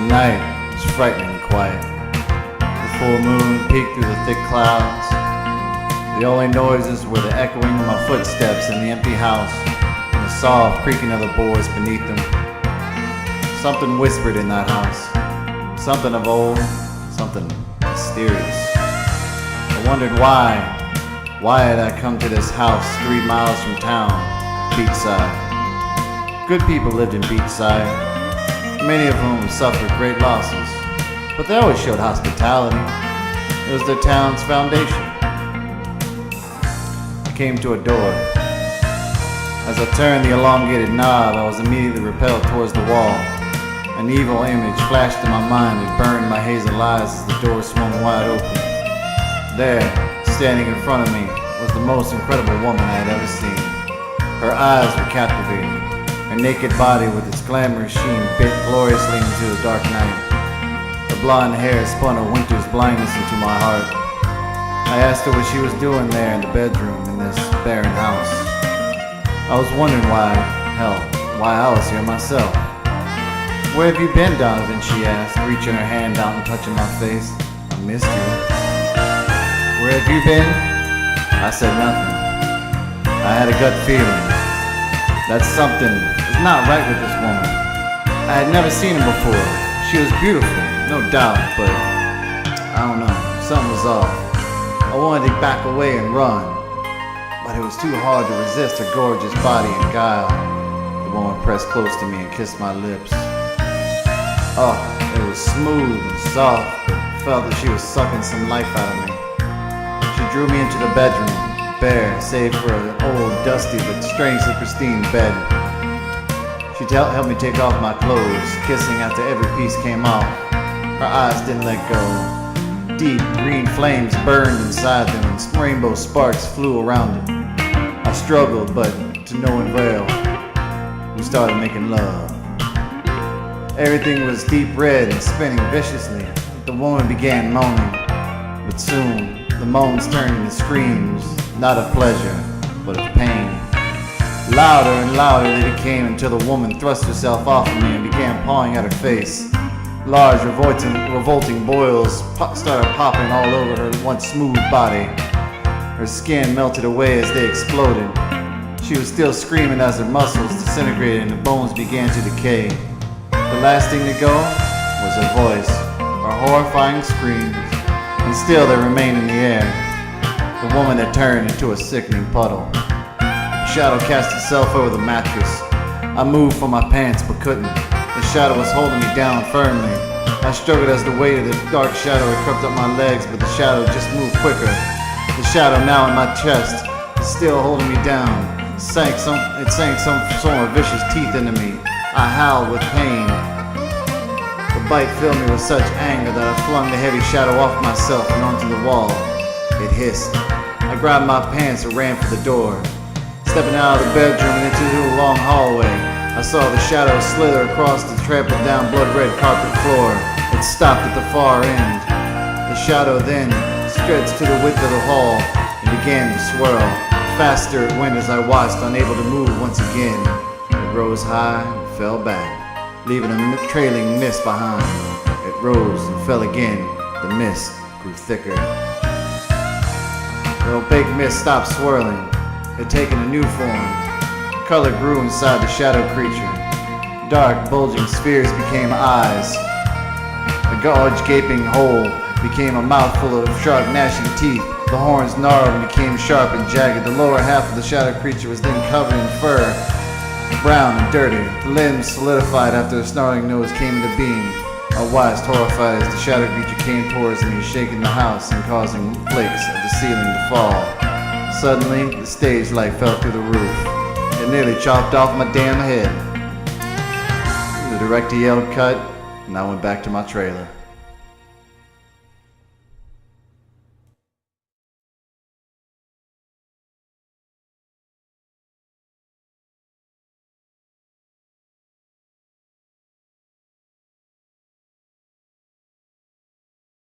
The night was frighteningly quiet. The full moon peeked through the thick clouds. The only noises were the echoing of my footsteps in the empty house and the soft creaking of the boards beneath them. Something whispered in that house. Something of old, something mysterious. I wondered why. Why had I come to this house 3 miles from town, beachside? Good people lived in beachside, many of whom suffered great losses, but they always showed hospitality. It was their town's foundation. I came to a door. As I turned the elongated knob, I was immediately repelled towards the wall. An evil image flashed in my mind and burned my hazel eyes as the door swung wide open. There, standing in front of me, was the most incredible woman I had ever seen. Her eyes were captivating. Her naked body with its glamorous sheen bit gloriously into the dark night. Her blonde hair spun a winter's blindness into my heart. I asked her what she was doing there in the bedroom in this barren house. I was wondering why I was here myself. "Where have you been, Donovan?" she asked, reaching her hand out and touching my face. "I missed you." "Where have you been?" I said nothing. I had a gut feeling that something was not right with this woman. I had never seen her before. She was beautiful, no doubt, but I don't know, something was off. I wanted to back away and run, but it was too hard to resist her gorgeous body and guile. The woman pressed close to me and kissed my lips. Oh, it was smooth and soft. I felt that she was sucking some life out of me. She drew me into the bedroom, bare, save for an old, dusty, but strangely pristine bed. She helped me take off my clothes, kissing after every piece came off. Her eyes didn't let go. Deep green flames burned inside them, and rainbow sparks flew around them. I struggled, but to no avail. We started making love. Everything was deep red and spinning viciously. The woman began moaning, but soon the moans turned into screams, not of pleasure, but of pain. Louder and louder they became until the woman thrust herself off of me and began pawing at her face. Large, revolting boils started popping all over her once smooth body. Her skin melted away as they exploded. She was still screaming as her muscles disintegrated and the bones began to decay. The last thing to go was her voice, her horrifying screams, and still they remained in the air. The woman had turned into a sickening puddle. A shadow cast itself over the mattress. I moved for my pants but couldn't. The shadow was holding me down firmly. I struggled as the weight of the dark shadow had crept up my legs, but the shadow just moved quicker. The shadow now in my chest, still holding me down, it sank some form of vicious teeth into me. I howled with pain. The bite filled me with such anger that I flung the heavy shadow off myself and onto the wall. It hissed. I grabbed my pants and ran for the door. Stepping out of the bedroom and into the long hallway, I saw the shadow slither across the trampled down blood-red carpet floor. It stopped at the far end. The shadow then stretched to the width of the hall and began to swirl. Faster it went as I watched, unable to move once again. It rose high and fell back, leaving a trailing mist behind. It rose and fell again. The mist grew thicker. The opaque mist stopped swirling. It had taken a new form. Color grew inside the shadow creature. Dark, bulging spheres became eyes. A gorge gaping hole became a mouthful of sharp, gnashing teeth. The horns gnarled and became sharp and jagged. The lower half of the shadow creature was then covered in fur, brown and dirty. The limbs solidified after the snarling nose came into being. I watched, horrified, as the shadow creature came towards me, shaking the house and causing flakes of the ceiling to fall. Suddenly, the stage light fell through the roof. It nearly chopped off my damn head. The director yelled cut, and I went back to my trailer.